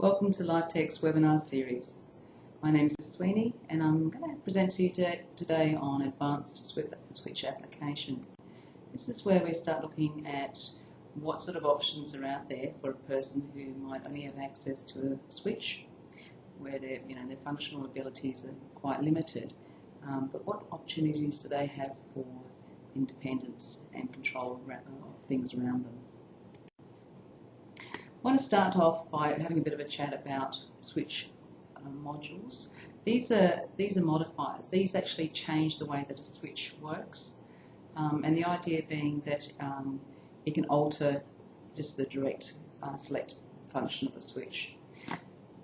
Welcome to LifeTech's webinar series. My name is Sweeney and I'm going to present to you today on advanced switch application. This is where we start looking at what sort of options are out there for a person who might only have access to a switch, where their functional abilities are quite limited, but what opportunities do they have for independence and control of things around them. I want to start off by having a bit of a chat about switch modules. These are modifiers. These actually change the way that a switch works, and the idea being that it can alter just the direct select function of a switch.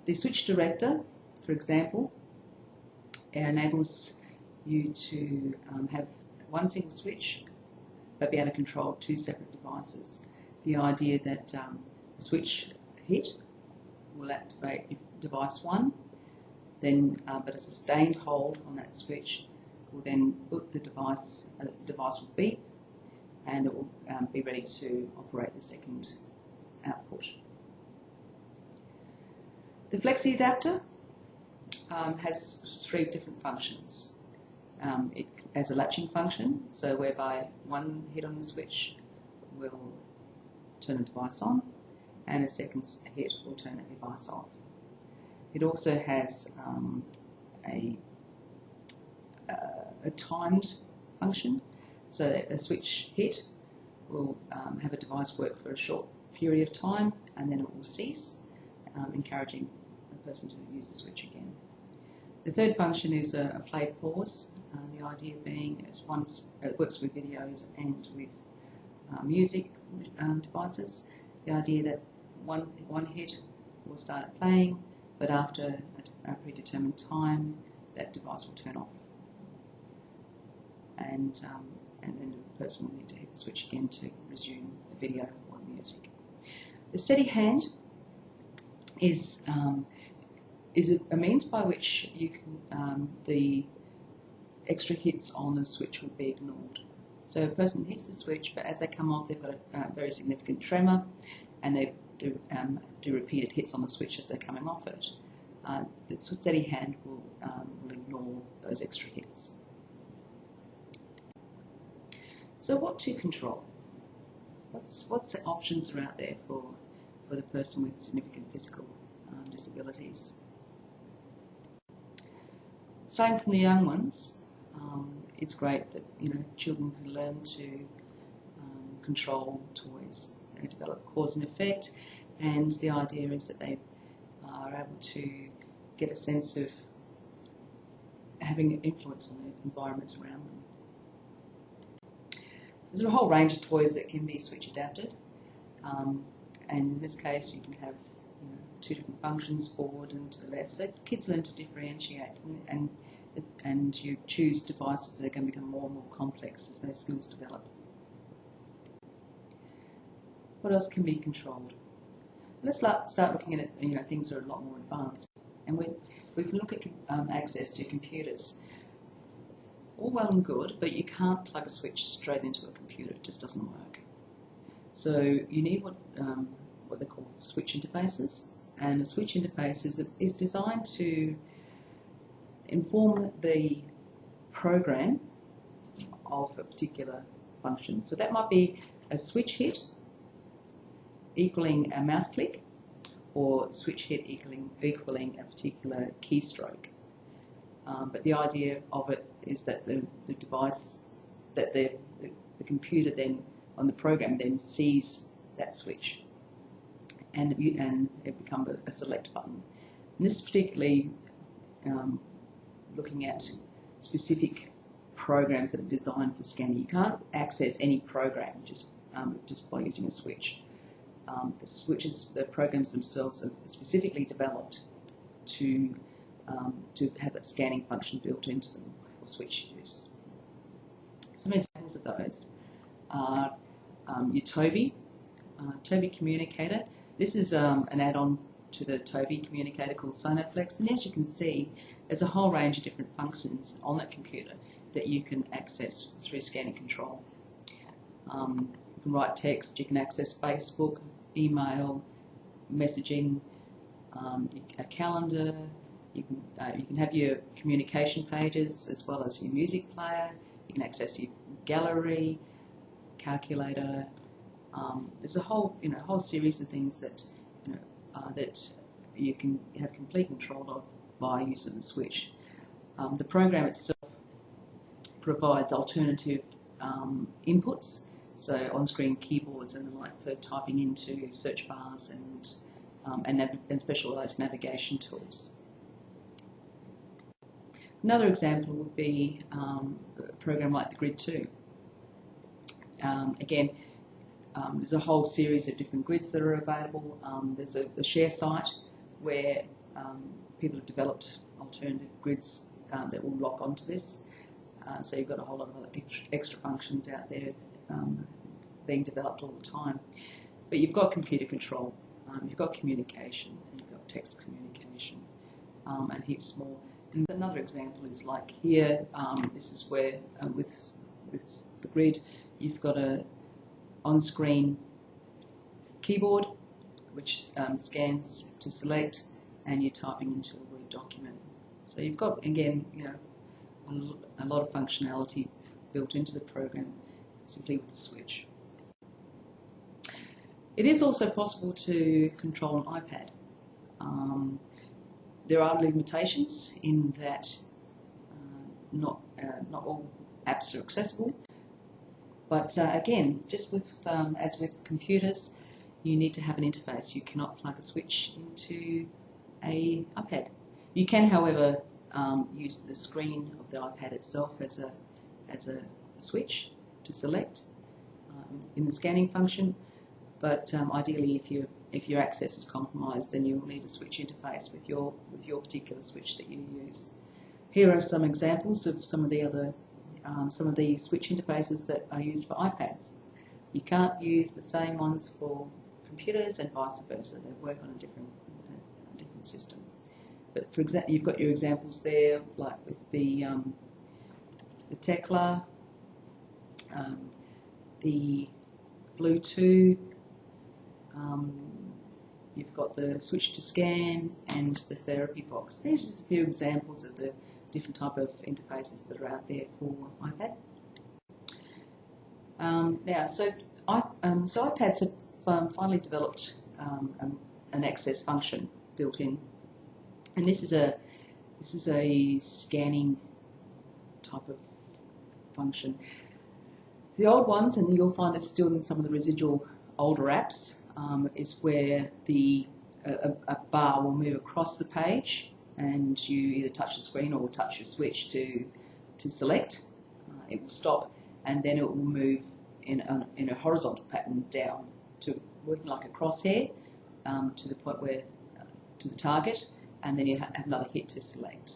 The switch director, for example, enables you to have one single switch but be able to control two separate devices. The idea that a switch hit will activate device 1, then but a sustained hold on that switch will then put the device will beep and it will be ready to operate the second output. The flexi adapter has 3 different functions. It has a latching function, so whereby one hit on the switch will turn the device on, and a second hit will turn the device off. It also has a timed function, so that a switch hit will have a device work for a short period of time and then it will cease, encouraging the person to use the switch again. The third function is a play pause, the idea being it works with videos and with music devices. The idea that one hit will start playing, but after a predetermined time, that device will turn off, and then the person will need to hit the switch again to resume the video or the music. The steady hand is a means by which you can the extra hits on the switch will be ignored. So a person hits the switch, but as they come off, they've got a very significant tremor, and they do repeated hits on the switch as they're coming off it. The steady hand will ignore those extra hits. So what to control? What's the options are out there for the person with significant physical disabilities? Starting from the young ones, it's great that children can learn to control toys. They develop cause and effect, and the idea is that they are able to get a sense of having an influence on the environment around them. There's a whole range of toys that can be switch adapted, and in this case you can have 2 different functions, forward and to the left, so kids learn to differentiate, and you choose devices that are going to become more and more complex as their skills develop. What else can be controlled? Let's start looking at things that are a lot more advanced, and we can look at access to computers. All well and good, but you can't plug a switch straight into a computer. It just doesn't work. So you need what they call switch interfaces, and a switch interface is designed to inform the program of a particular function. So that might be a switch hit equaling a mouse click, or switch hit equaling a particular keystroke. But the idea of it is that the device, that the computer then, on the program, then sees that switch, and it becomes a select button. And this is particularly looking at specific programs that are designed for scanning. You can't access any program just by using a switch. The programs themselves are specifically developed to have that scanning function built into them for switch use. Some examples of those are your Toby communicator. This is an add-on to the Toby communicator called Sonoflex, and as you can see, there's a whole range of different functions on that computer that you can access through scanning control. You can write text, you can access Facebook, email, messaging, a calendar. You can have your communication pages as well as your music player. You can access your gallery, calculator. There's a whole series of things that that you can have complete control of via use of the switch. The program itself provides alternative inputs, so on-screen keyboards and the like for typing into search bars and specialised navigation tools. Another example would be a program like the Grid 2. Again, there's a whole series of different grids that are available. There's a share site where people have developed alternative grids that will lock onto this. So you've got a whole lot of extra functions out there being developed all the time. But you've got computer control, you've got communication, and you've got text communication, and heaps more. And another example is like here, this is where with the grid, you've got a on-screen keyboard which scans to select, and you're typing into a Word document. So you've got, again, a lot of functionality built into the program simply with the switch. It is also possible to control an iPad. There are limitations in that not all apps are accessible. But again, just with as with computers, you need to have an interface. You cannot plug a switch into an iPad. You can, however, use the screen of the iPad itself as a switch to select in the scanning function. But ideally, if your access is compromised, then you'll need a switch interface with your particular switch that you use. Here are some examples of some of the other switch interfaces that are used for iPads. You can't use the same ones for computers and vice versa. They work on a different system. But for example, you've got your examples there, like with the Tekla, the Bluetooth. You've got the switch to scan and the therapy box. There's just a few examples of the different type of interfaces that are out there for iPad. So iPads have finally developed an access function built in, and this is a scanning type of function. The old ones, and you'll find it's still in some of the residual older apps, is where a bar will move across the page, and you either touch the screen or touch your switch to select. It will stop, and then it will move in a horizontal pattern down to working like a crosshair to the point where to the target, and then you have another hit to select.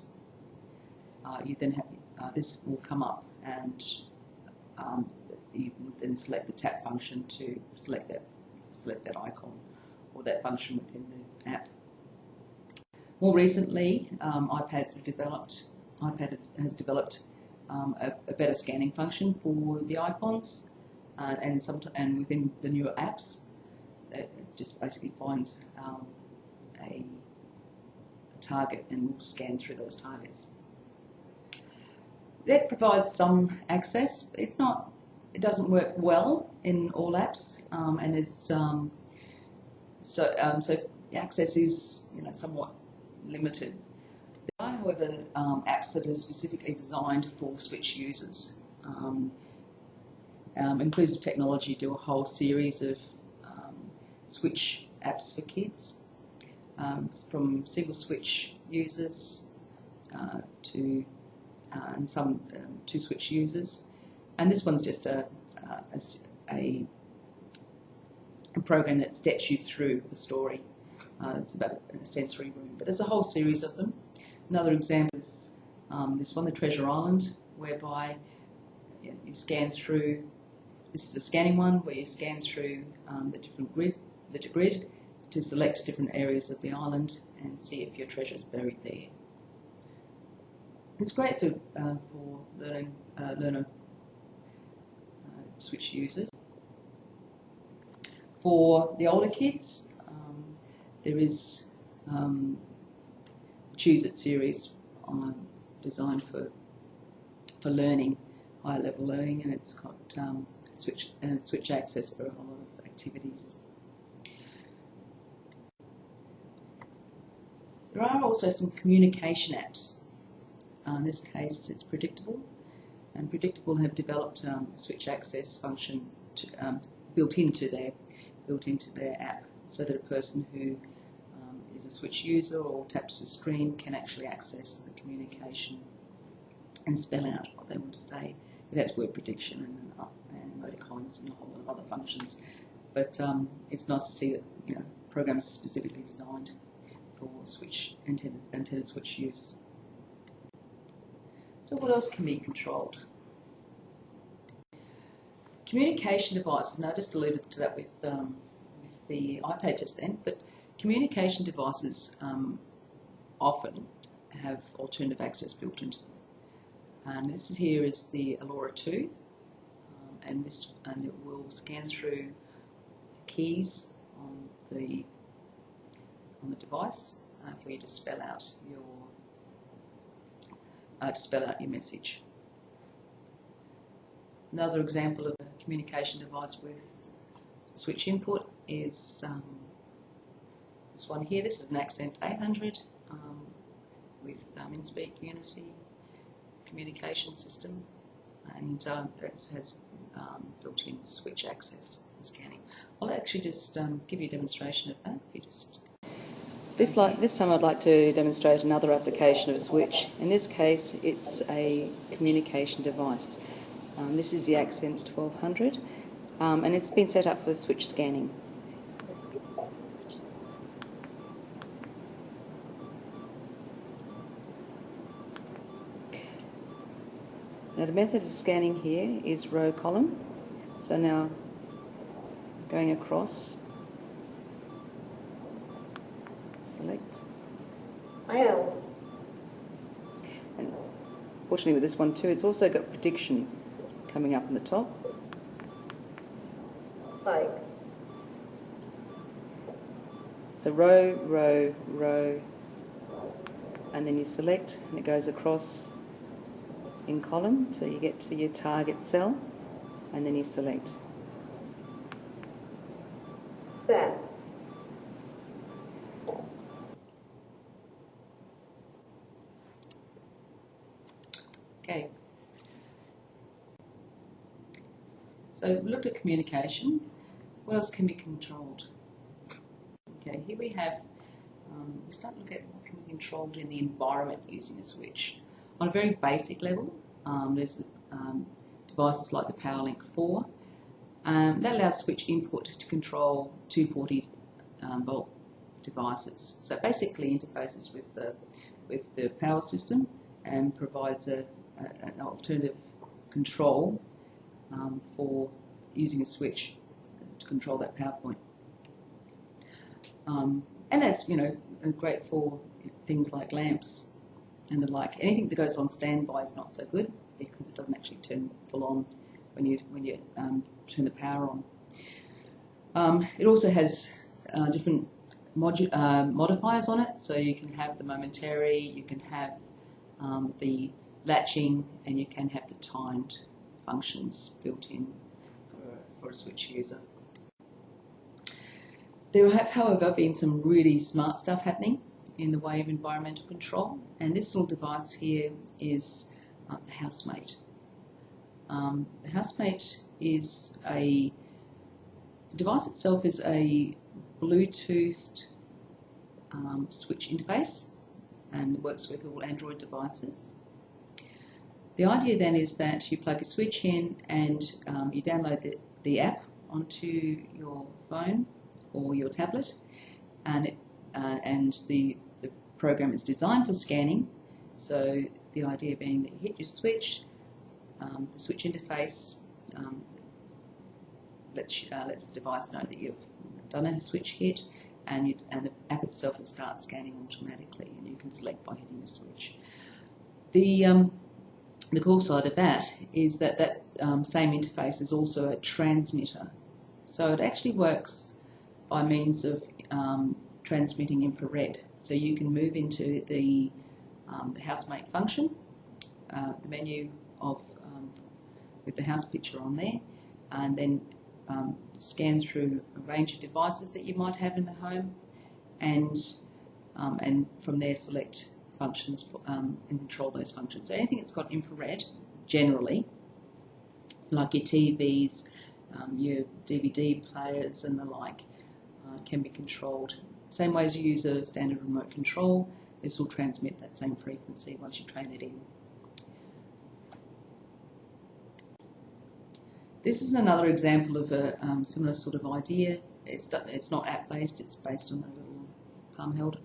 You then have this will come up, and you will then select the tap function to select that icon or that function within the app. More recently, iPad has developed a better scanning function for the icons, and within the newer apps, it just basically finds a target and will scan through those targets. That provides some access. It doesn't work well in all apps, and there's so access is somewhat limited. There are, however, apps that are specifically designed for switch users. Inclusive Technology do a whole series of switch apps for kids, from single switch users to and some two switch users. And this one's just a program that steps you through the story. It's about a sensory room, but there's a whole series of them. Another example is this one, the Treasure Island, whereby you scan through. This is a scanning one where you scan through the different grids, the grid, to select different areas of the island and see if your treasure is buried there. It's great for learner switch users. For the older kids, there is choose-it series designed for learning, higher level learning, and it's got switch access for a whole lot of activities. There are also some communication apps. In this case, it's Predictable, and Predictable have developed a switch access function built into their app, so that a person who is a switch user or taps the screen can actually access the communication and spell out what they want to say. It has word prediction and emoticons and a whole lot of other functions, but it's nice to see that programs are specifically designed for intended switch use. So what else can be controlled? Communication devices. Now I just alluded to that with the iPad just then, but communication devices often have alternative access built into them. And this here is the Allura 2, and it will scan through the keys on the device for you to spell out your message. Another example of a communication device with switch input is this one here. This is an Accent 800 with InSpeak Unity communication system, and that has built-in switch access and scanning. I'll actually just give you a demonstration of that. This time I'd like to demonstrate another application of a switch. In this case, it's a communication device. This is the Accent 1200, and it's been set up for switch scanning. Now the method of scanning here is row column. So now going across, select. And fortunately with this one too, it's also got prediction coming up on the top. So row, row, row, and then you select and it goes across in column till you get to your target cell, and then you select. There. Okay. So we looked at communication. What else can be controlled? Okay, here we have, we start to look at what can be controlled in the environment using a switch. On a very basic level, there's devices like the PowerLink 4. That allows switch input to control 240 volt devices. So it basically interfaces with the power system and provides an alternative control for using a switch to control that power point. And that's great for things like lamps and the like. Anything that goes on standby is not so good because it doesn't actually turn full on when you turn the power on. It also has different modifiers on it, so you can have the momentary, you can have the latching, and you can have the timed functions built in for a switch user. There have, however, been some really smart stuff happening in the way of environmental control, and this little device here is the housemate. The housemate is the device itself is a Bluetoothed switch interface, and it works with all Android devices. The idea then is that you plug a switch in and you download the app onto your phone or your tablet, and the program is designed for scanning. So the idea being that you hit your switch, the switch interface lets the device know that you've done a switch hit, and the app itself will start scanning automatically, and you can select by hitting the switch. The cool side of that is that same interface is also a transmitter. So it actually works by means of transmitting infrared. So you can move into the housemate function, the menu of with the house picture on there, and then scan through a range of devices that you might have in the home, and from there select functions for, and control those functions. So anything that's got infrared, generally, like your TVs, your DVD players and the like, can be controlled. Same way as you use a standard remote control, this will transmit that same frequency once you train it in. This is another example of a similar sort of idea. It's not app-based, it's based on a little palm held.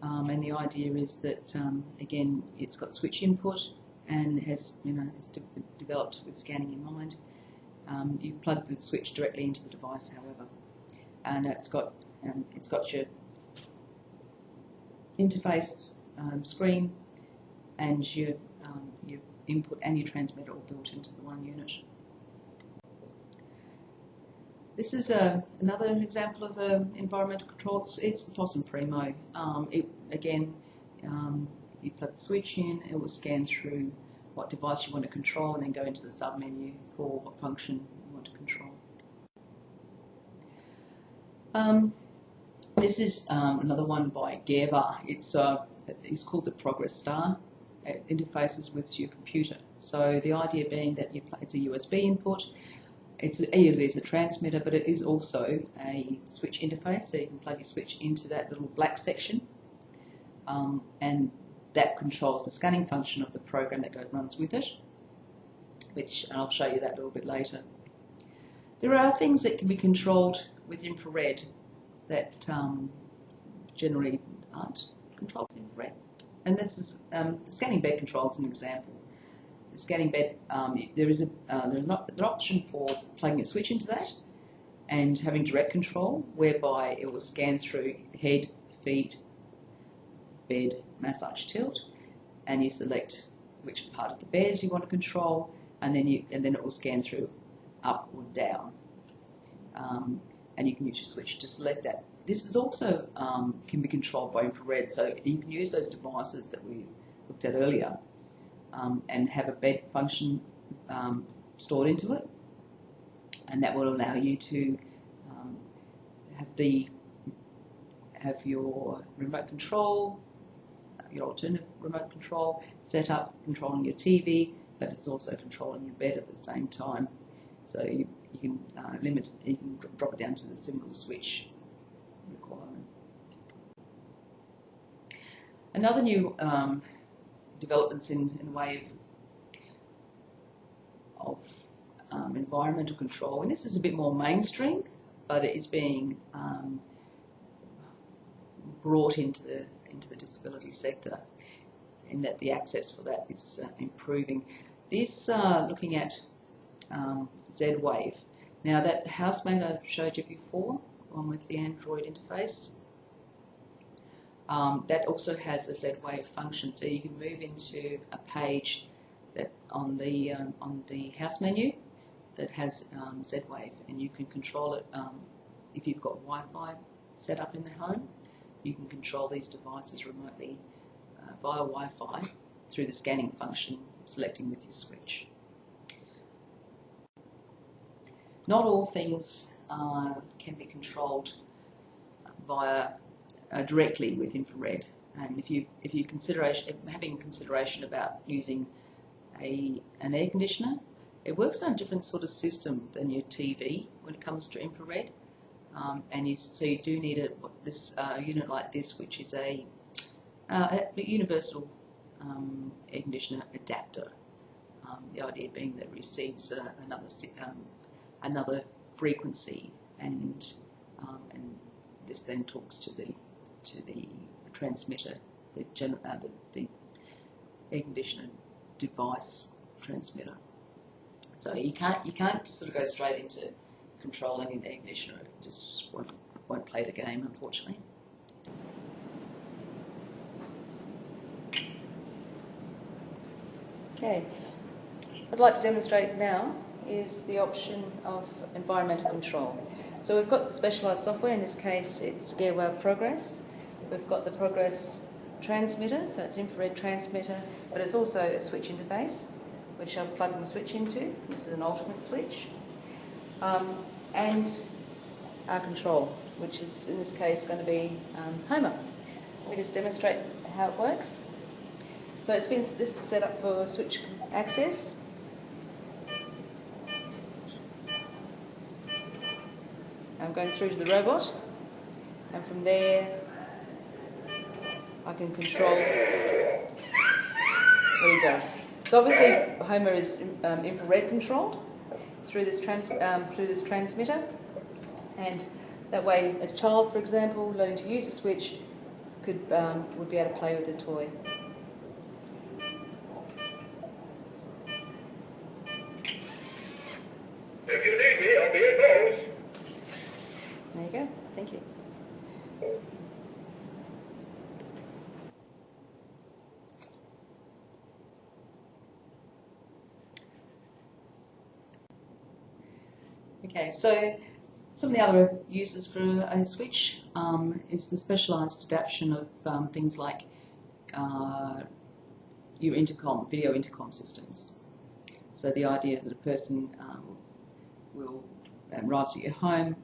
And the idea is that, again, it's got switch input and has, it's developed with scanning in mind. You plug the switch directly into the device, however, and it's got your interface screen and your input and your transmitter all built into the one unit. This is another example of environmental control. It's the TOS and Primo. You plug the switch in, it will scan through what device you want to control and then go into the sub-menu for what function you want to control. This is another one by Gerber. It's called the Progress Star. It interfaces with your computer. So the idea being that it's a USB input. It is a transmitter, but it is also a switch interface, so you can plug your switch into that little black section, and that controls the scanning function of the program that runs with it, which I'll show you that a little bit later. There are things that can be controlled with infrared that generally aren't controlled with infrared, and this is the scanning bed control is an example. The scanning bed, there's an option for plugging a switch into that and having direct control, whereby it will scan through head, feet, bed, massage, tilt, and you select which part of the bed you want to control, and then it will scan through up or down, and you can use your switch to select that. This is also can be controlled by infrared, so you can use those devices that we looked at earlier. And have a bed function stored into it, and that will allow you to have your remote control, your alternative remote control set up controlling your TV, but it's also controlling your bed at the same time. So you can drop it down to the single switch requirement. Another new developments in the way of environmental control, and this is a bit more mainstream, but it is being brought into the disability sector, in that the access for that is improving. This looking at Z-Wave. Now that housemate I showed you before, one with the Android interface, that also has a Z-Wave function, so you can move into a page that on the house menu that has Z-Wave, and you can control it if you've got Wi-Fi set up in the home. You can control these devices remotely via Wi-Fi through the scanning function, selecting with your switch. Not all things can be controlled via directly with infrared, and if you having consideration about using an air conditioner, it works on a different sort of system than your TV when it comes to infrared, so you do need a unit like this, which is a universal air conditioner adapter. The idea being that it receives another frequency, and this then talks to the transmitter, the air conditioner device transmitter. So you can't just sort of go straight into controlling an air conditioner. It just won't play the game, unfortunately. Okay, I'd like to demonstrate now is the option of environmental control. So we've got the specialised software, in this case it's Gearware Progress. We've got the Progress transmitter, so it's an infrared transmitter, but it's also a switch interface, which I've plugged my switch into. This is an ultimate switch. And our control, which is in this case going to be Homer. Let me just demonstrate how it works. So this is set up for switch access. I'm going through to the robot, and from there I can control what he does. So obviously Homer is infrared controlled through this transmitter, and that way a child, for example, learning to use the switch would be able to play with the toy. If you need me, I'll be at home. There you go. Thank you. Okay, so some of the other uses for a switch is the specialised adaptation of things like your video intercom systems. So the idea that a person will arrives at your home,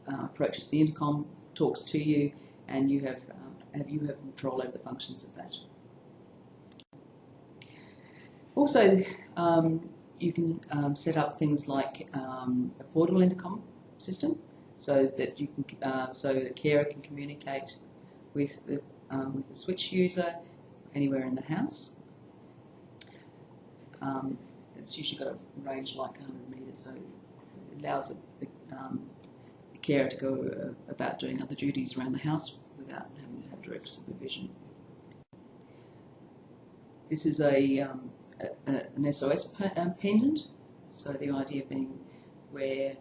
approaches the intercom, talks to you, and you have control over the functions of that. Also, you can set up things like a portable intercom system, so that you can so the carer can communicate with the switch user anywhere in the house. It's usually got a range like 100 metres, so it allows the carer to go about doing other duties around the house without having to have direct supervision. This is an SOS pendant, so the idea being where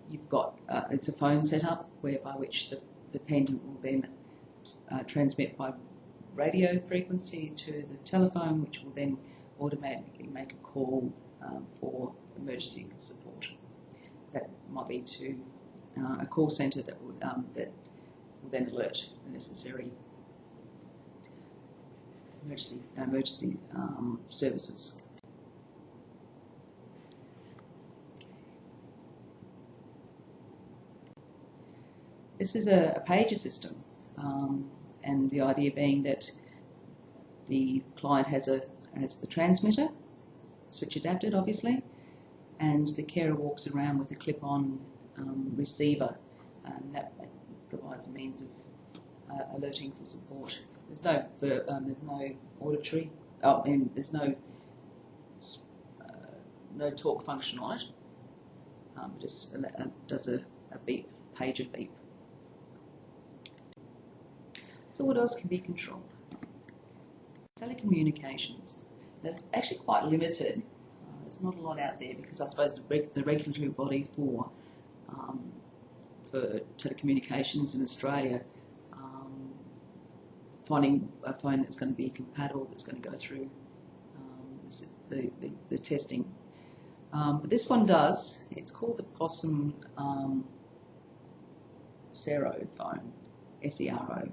you've got, it's a phone setup by which the pendant will then transmit by radio frequency to the telephone, which will then automatically make a call for emergency support. That might be to a call centre that will then alert the necessary emergency services. This is a pager system, and the idea being that the client has the transmitter, switch adapted obviously, and the carer walks around with a clip-on receiver, and that provides a means of alerting for support. There's no auditory, there's no talk function on it. It just does a beep, pager beep. So what else can be controlled? Telecommunications. That's actually quite limited. There's not a lot out there because I suppose the regulatory body for telecommunications in Australia, finding a phone that's going to be compatible, that's going to go through the testing. But this one does. It's called the Possum Sero phone, SERO,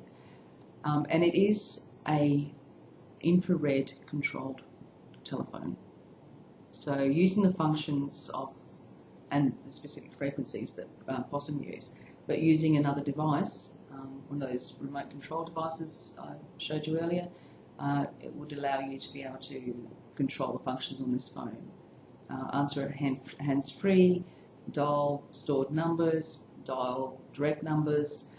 and it is a infrared controlled telephone. So using the functions and the specific frequencies that Possum use, but using another device, one of those remote control devices I showed you earlier, it would allow you to be able to control the functions on this phone. Answer hands-free, dial stored numbers, dial direct numbers,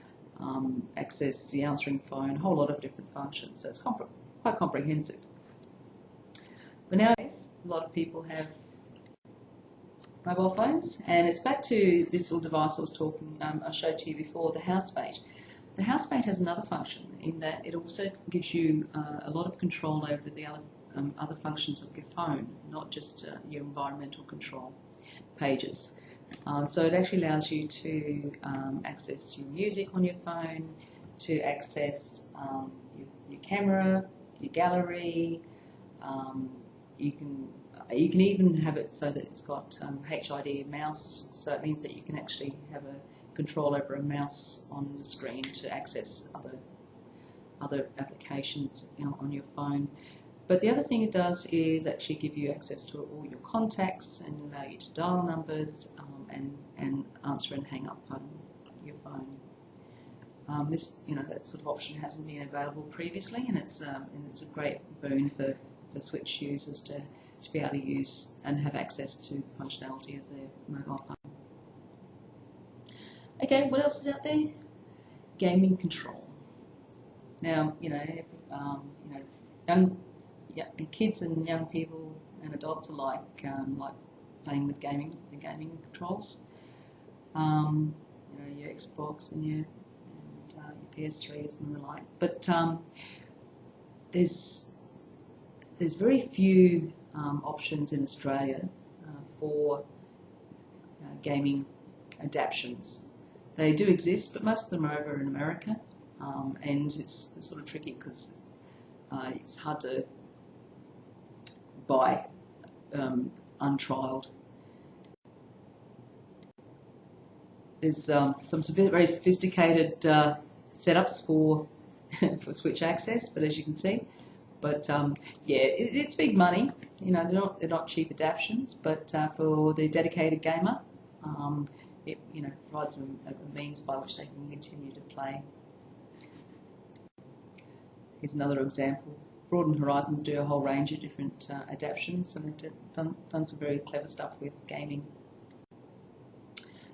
access the answering phone, a whole lot of different functions. So it's quite comprehensive. But nowadays, a lot of people have mobile phones, and it's back to this little device I showed to you before, the housemate. The housemate has another function in that it also gives you a lot of control over the other functions of your phone, not just your environmental control pages. So it actually allows you to access your music on your phone, to access your camera, your gallery. You can You can even have it so that it's got HID mouse, so it means that you can actually have a control over a mouse on the screen to access other applications, you know, on your phone. But the other thing it does is actually give you access to all your contacts and allow you to dial numbers and answer and hang up your phone. This, you know, that sort of option hasn't been available previously, and it's a great boon for Switch users to be able to use and have access to the functionality of their mobile phone. Okay, what else is out there? Gaming control. Now, kids and young people and adults alike like playing with the gaming controls. Your Xbox and your PS3s and the like. But there's very few options in Australia for gaming adaptions. They do exist, but most of them are over in America, and it's sort of tricky because it's hard to buy untrialed. There's some very sophisticated setups for Switch access, but as you can see, it's big money. You know, they're not cheap adaptions, but for the dedicated gamer, it provides them a means by which they can continue to play. Here's another example. Broaden Horizons do a whole range of different adaptions, and they've done some very clever stuff with gaming.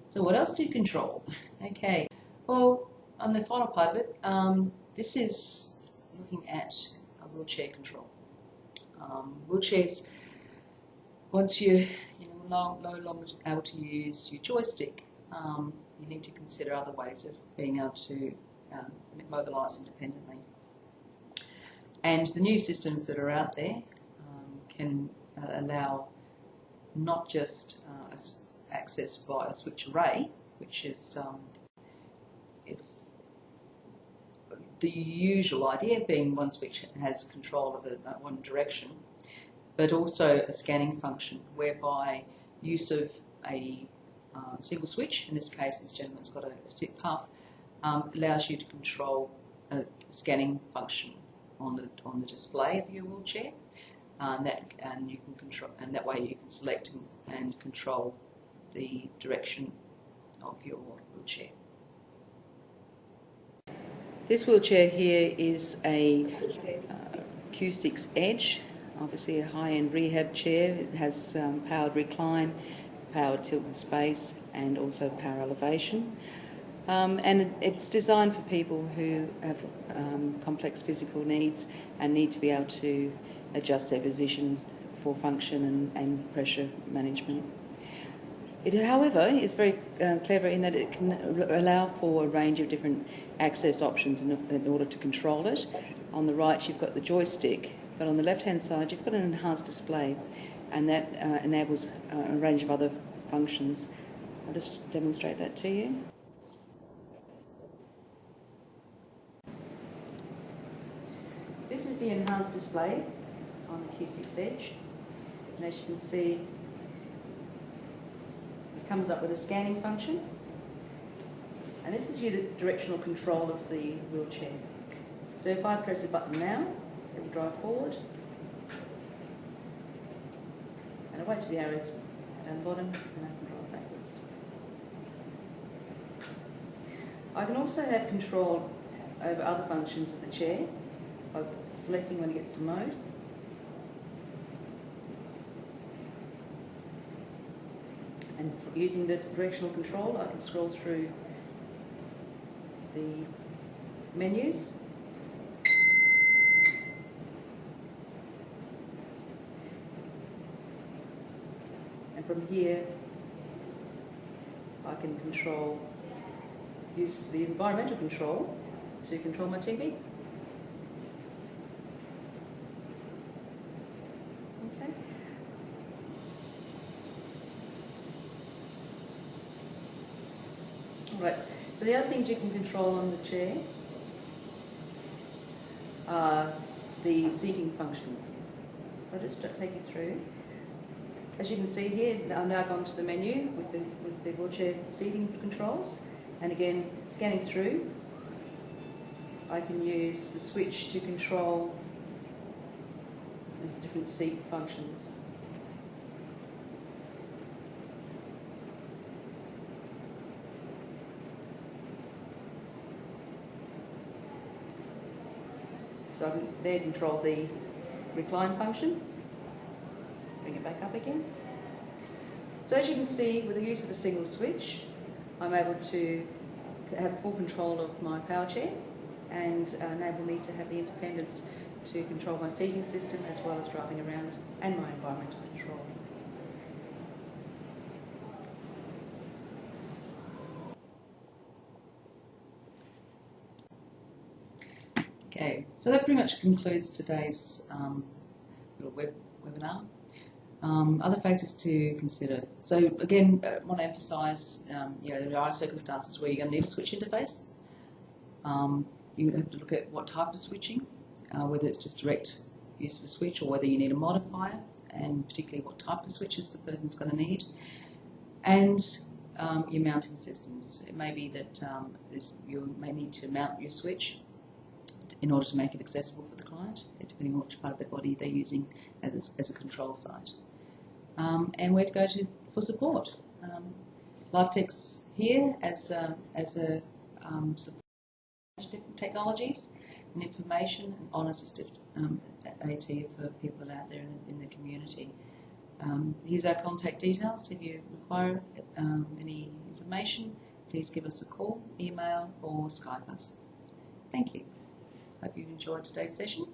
So what else do you control? Okay, well, on the final part of it, this is looking at a wheelchair control. Wheelchairs, once you're no longer able to use your joystick, you need to consider other ways of being able to mobilise independently. And the new systems that are out there can allow not just access via a switch array, which is it's the usual idea being one switch has control of one direction, but also a scanning function whereby use of a single switch, in this case this gentleman's got a SIP puff, allows you to control a scanning function on the display of your wheelchair, and you can control, and that way you can select and control the direction of your wheelchair. This wheelchair here is a Q6 Edge, obviously a high-end rehab chair. It has powered recline, powered tilt and space, and also power elevation. And it's designed for people who have complex physical needs and need to be able to adjust their position for function and pressure management. It, however, is very clever in that it can allow for a range of different access options in order to control it. On the right you've got the joystick, but on the left-hand side you've got an enhanced display, and that enables a range of other functions. I'll just demonstrate that to you. This is the enhanced display on the Q6 Edge, and as you can see, it comes up with a scanning function, and this is your directional control of the wheelchair. So if I press the button now, it will drive forward, and I wait till the arrows down the bottom, and I can drive backwards. I can also have control over other functions of the chair by selecting when it gets to mode. And using the directional control, I can scroll through the menus. And from here, I can use the environmental control to control my TV. Okay. All right. So the other things you can control on the chair are the seating functions. So I'll just take you through. As you can see here, I've now gone to the menu with the wheelchair seating controls, and again, scanning through, I can use the switch to control the different seat functions. So I can there control the recline function. Bring it back up again. So as you can see, with the use of a single switch, I'm able to have full control of my power chair and enable me to have the independence to control my seating system as well as driving around and my environmental control. Okay, so that pretty much concludes today's little webinar. Other factors to consider. So again, I want to emphasise, there are circumstances where you're going to need a switch interface. You have to look at what type of switching, whether it's just direct use of a switch or whether you need a modifier, and particularly what type of switches the person's going to need. And your mounting systems. It may be that you may need to mount your switch in order to make it accessible for the client, depending on which part of their body they're using as a control site. And where to go to for support. LifeTech's here as a support to different technologies and information and honest AT for people out there in the community. Here's our contact details. If you require any information, please give us a call, email or Skype us. Thank you. Hope you've enjoyed today's session.